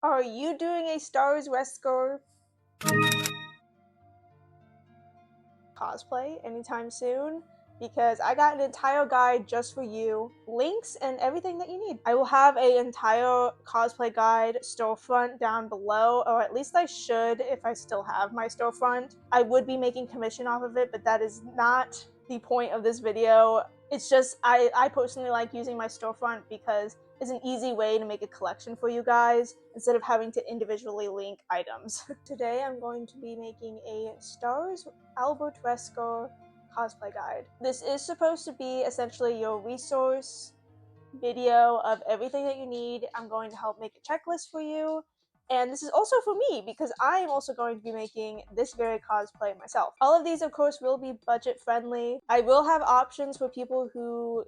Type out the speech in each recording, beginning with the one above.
Are you doing a S.T.A.R.S Wesker cosplay anytime soon? Because I got an entire guide just for you, links and everything that you need. I will have an entire cosplay guide storefront down below, or at least I should if I still have my storefront. I would be making commission off of it, but that is not the point of this video. It's just I personally like using my storefront because it's an easy way to make a collection for you guys instead of having to individually link items. Today I'm going to be making a S.T.A.R.S Albert Wesker cosplay guide. This is supposed to be essentially your resource video of everything that you need. I'm going to help make a checklist for you. And this is also for me because I am also going to be making this very cosplay myself. All of these, of course, will be budget friendly. I will have options for people who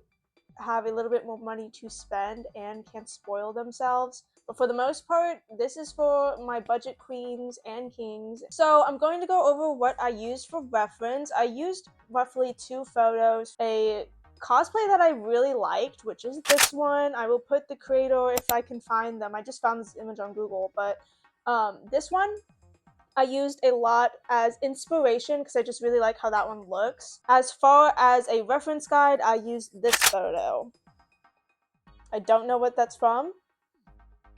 have a little bit more money to spend and can spoil themselves. But for the most part, this is for my budget queens and kings. So I'm going to go over what I used for reference. I used roughly 2 photos. A cosplay that I really liked, which is this one. I will put the creator if I can find them. I just found this image on Google, but this one I used a lot as inspiration because I just really like how that one looks. As far as a reference guide, I used this photo. I don't know what that's from.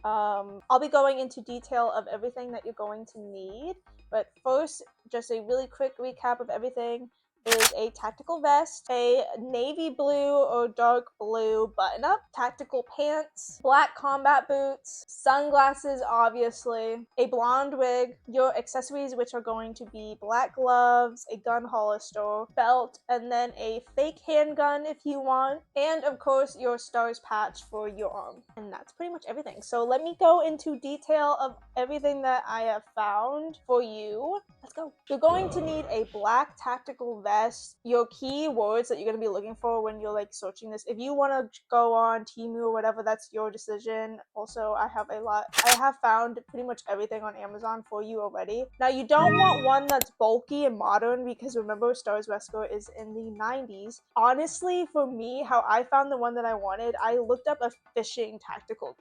I'll be going into detail of everything that you're going to need, but first, just a really quick recap of everything. Is a tactical vest, a navy blue or dark blue button-up, tactical pants, black combat boots, sunglasses obviously, a blonde wig, your accessories which are going to be black gloves, a gun holster, belt, and then a fake handgun if you want, and of course your S.T.A.R.S patch for your arm. And that's pretty much everything. So let me go into detail of everything that I have found for you. Let's go. You're going to need a black tactical vest. Your keywords that you're going to be looking for when you're like searching this. If you want to go on Temu or whatever, that's your decision. Also, I have found pretty much everything on Amazon for you already. Now, you don't want one that's bulky and modern because remember, S.T.A.R.S Wesker is in the 90s. Honestly, for me, how I found the one that I wanted, I looked up a fishing tactical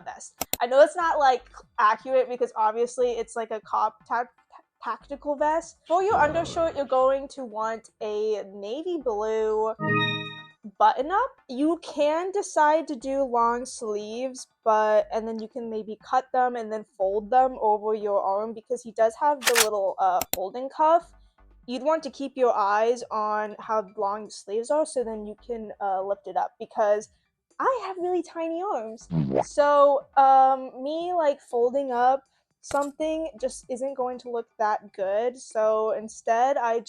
vest. I know it's not like accurate because obviously it's like a tactical vest. For your undershirt, you're going to want a navy blue button-up. You can decide to do long sleeves, and then you can maybe cut them and then fold them over your arm because he does have the little folding cuff. You'd want to keep your eyes on how long the sleeves are so then you can lift it up because I have really tiny arms. So me like folding up something just isn't going to look that good. So instead I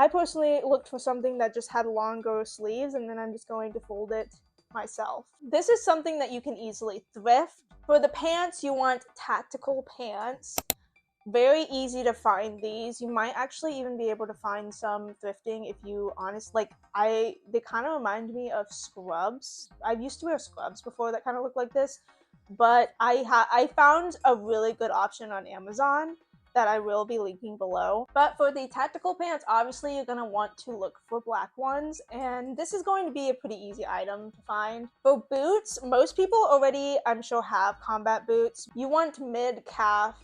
personally looked for something that just had longer sleeves and then I'm just going to fold it myself. This is something that you can easily thrift. For the pants, you want tactical pants. Very easy to find these. You might actually even be able to find some thrifting if you they kind of remind me of scrubs. I used to wear scrubs before that kind of looked like this, but I found a really good option on Amazon that I will be linking below. But for the tactical pants, obviously you're gonna want to look for black ones, and this is going to be a pretty easy item to find. For boots, most people already, I'm sure, have combat boots. You want mid-calf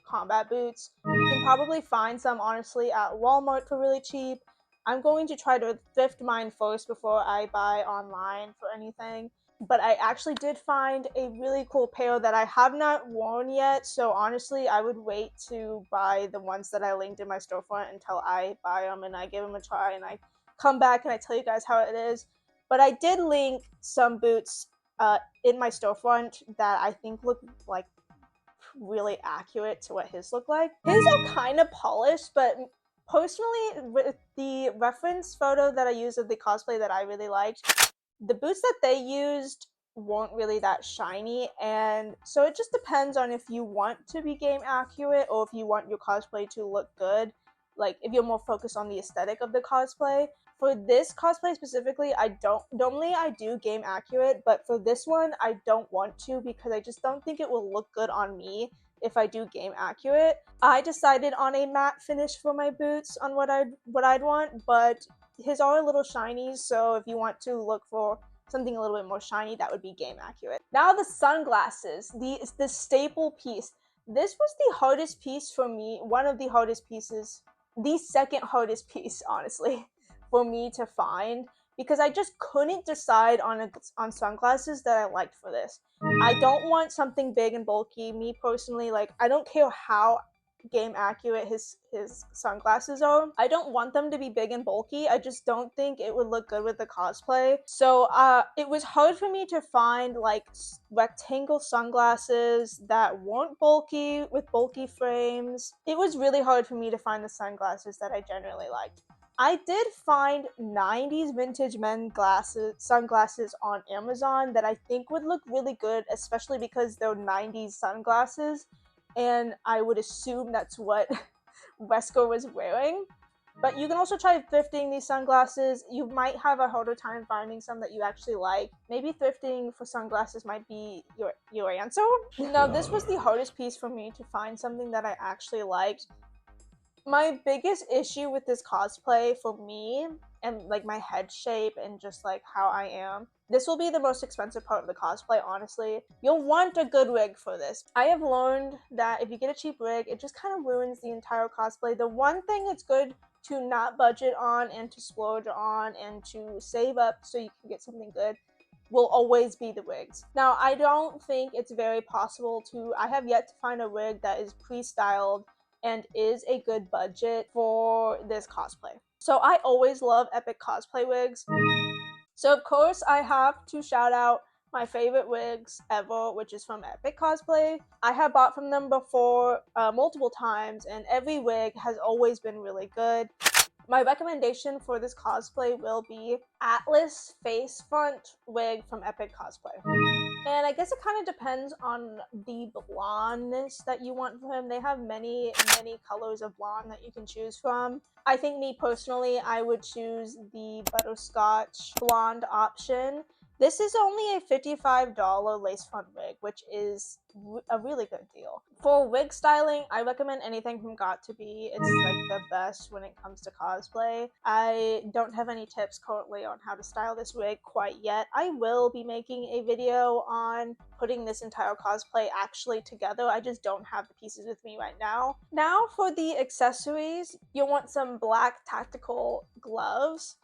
combat boots. You can probably find some honestly at Walmart for really cheap. I'm going to try to thrift mine first before I buy online for anything. But I actually did find a really cool pair that I have not worn yet, so honestly I would wait to buy the ones that I linked in my storefront until I buy them and I give them a try and I come back and I tell you guys how it is. But I did link some boots in my storefront that I think look like really accurate to what his look like. His are kind of polished, but personally, with the reference photo that I used of the cosplay that I really liked, the boots that they used weren't really that shiny, and so it just depends on if you want to be game accurate or if you want your cosplay to look good. Like, if you're more focused on the aesthetic of the cosplay. For this cosplay specifically, normally I do game accurate, but for this one, I don't want to because I just don't think it will look good on me if I do game accurate. I decided on a matte finish for my boots on what I'd want, but his are a little shiny, so if you want to look for something a little bit more shiny that would be game accurate. Now the sunglasses, the staple piece. This was the hardest piece for me, one of the hardest pieces, the second hardest piece, honestly, for me to find, because I just couldn't decide on sunglasses that I liked for this. I don't want something big and bulky. Me personally, like, I don't care how game accurate his sunglasses are. I don't want them to be big and bulky. I just don't think it would look good with the cosplay. So it was hard for me to find like rectangle sunglasses that weren't bulky with bulky frames. It was really hard for me to find the sunglasses that I generally liked. I did find 90s vintage men sunglasses on Amazon that I think would look really good, especially because they're 90s sunglasses, and I would assume that's what Wesker was wearing. But you can also try thrifting these sunglasses. You might have a harder time finding some that you actually like. Maybe thrifting for sunglasses might be your answer. Now, this was the hardest piece for me to find something that I actually liked. My biggest issue with this cosplay for me, and like my head shape and just like how I am, this will be the most expensive part of the cosplay, honestly. You'll want a good wig for this. I have learned that if you get a cheap wig, it just kind of ruins the entire cosplay. The one thing it's good to not budget on and to splurge on and to save up so you can get something good will always be the wigs. Now, I don't think it's very possible I have yet to find a wig that is pre-styled and is a good budget for this cosplay. So I always love epic cosplay wigs. So of course I have to shout out my favorite wigs ever, which is from Epic Cosplay. I have bought from them before multiple times, and every wig has always been really good. My recommendation for this cosplay will be Atlas face front wig from Epic Cosplay. And I guess it kind of depends on the blondness that you want for him. They have many colors of blonde that you can choose from. I think me personally, I would choose the butterscotch blonde option. This is only a $55 lace front wig, which is a really good deal. For wig styling, I recommend anything from Got2b. It's like the best when it comes to cosplay. I don't have any tips currently on how to style this wig quite yet. I will be making a video on putting this entire cosplay actually together. I just don't have the pieces with me right now. Now for the accessories, you'll want some black tactical gloves.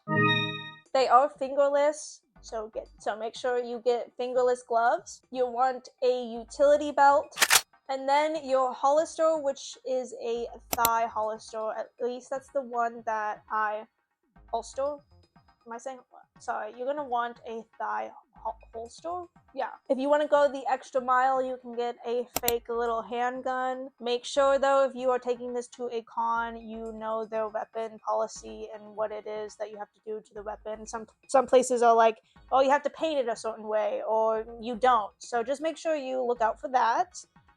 They are fingerless, so make sure you get fingerless gloves. You want a utility belt, and then your hollister, which is a thigh hollister. At least that's the one that I holster. Am I saying? Sorry, you're gonna want a thigh holster. Yeah. If you want to go the extra mile, you can get a fake little handgun. Make sure though, if you are taking this to a con, you know their weapon policy and what it is that you have to do to the weapon. Some places are like, oh, you have to paint it a certain way, or you don't. So just make sure you look out for that.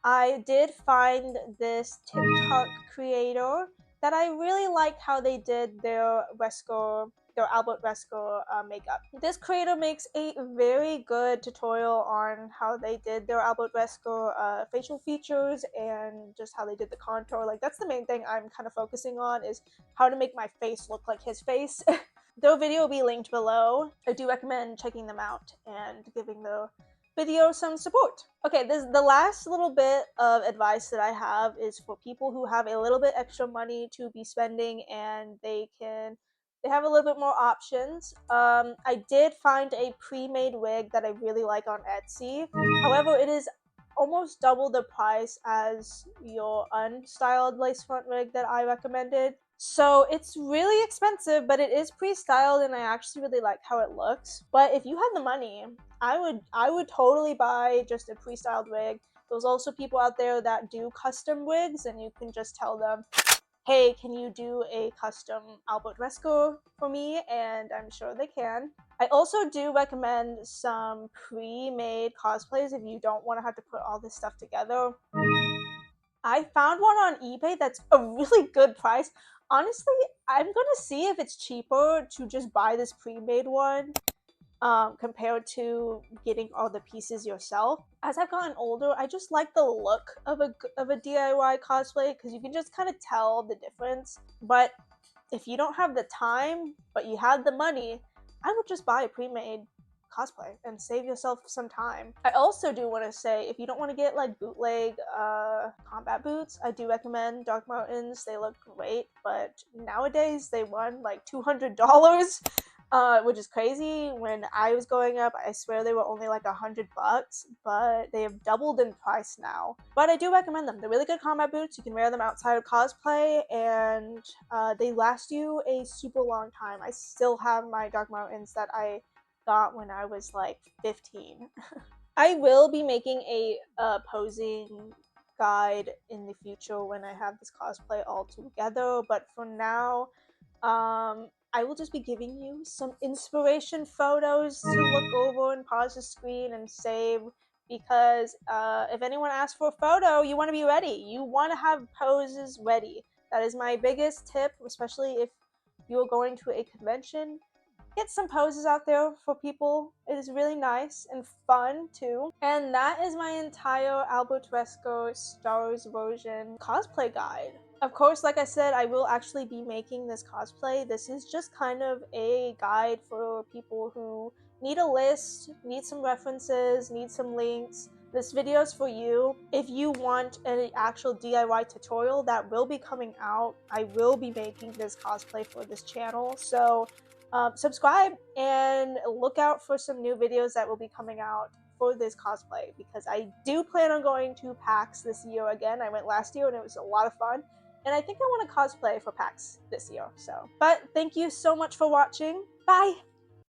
I did find this TikTok creator that I really liked how they did their Albert Wesker makeup. This creator makes a very good tutorial on how they did their Albert Wesker facial features and just how they did the contour. Like, that's the main thing I'm kind of focusing on, is how to make my face look like his face. Their video will be linked below. I do recommend checking them out and giving the video some support. Okay, the last little bit of advice that I have is for people who have a little bit extra money to be spending and they have a little bit more options. I did find a pre-made wig that I really like on Etsy. However, it is almost double the price as your unstyled lace front wig that I recommended. So it's really expensive, but it is pre-styled and I actually really like how it looks. But if you have the money, I would totally buy just a pre-styled wig. There's also people out there that do custom wigs, and you can just tell them, hey, can you do a custom Albert Wesker for me? And I'm sure they can. I also do recommend some pre-made cosplays if you don't want to have to put all this stuff together. I found one on eBay that's a really good price. Honestly, I'm gonna see if it's cheaper to just buy this pre-made one compared to getting all the pieces yourself. As I've gotten older, I just like the look of a DIY cosplay because you can just kind of tell the difference. But if you don't have the time, but you have the money, I would just buy a pre-made. cosplay and save yourself some time. I also do want to say, if you don't want to get like bootleg combat boots, I do recommend Dark Mountains. They look great, but nowadays they run like $200, which is crazy. When I was growing up, I swear they were only like $100, but they have doubled in price now. But I do recommend them. They're really good combat boots. You can wear them outside of cosplay, and they last you a super long time. I still have my Dark Mountains that I got when I was like 15. I will be making a posing guide in the future when I have this cosplay all together, but for now, I will just be giving you some inspiration photos to look over and pause the screen and save, because if anyone asks for a photo, you want to be ready. You want to have poses ready. That is my biggest tip, especially if you're going to a convention. Get some poses out there for people. It is really nice and fun too. And that is my entire Albert Wesker S.T.A.R.S version cosplay guide. Of course, like I said, I will actually be making this cosplay. This is just kind of a guide for people who need a list, need some references, need some links. This video is for you. If you want an actual DIY tutorial that will be coming out, I will be making this cosplay for this channel. So subscribe and look out for some new videos that will be coming out for this cosplay, because I do plan on going to PAX this year again. I went last year and it was a lot of fun, and I think I want to cosplay for PAX this year. But thank you so much for watching. Bye!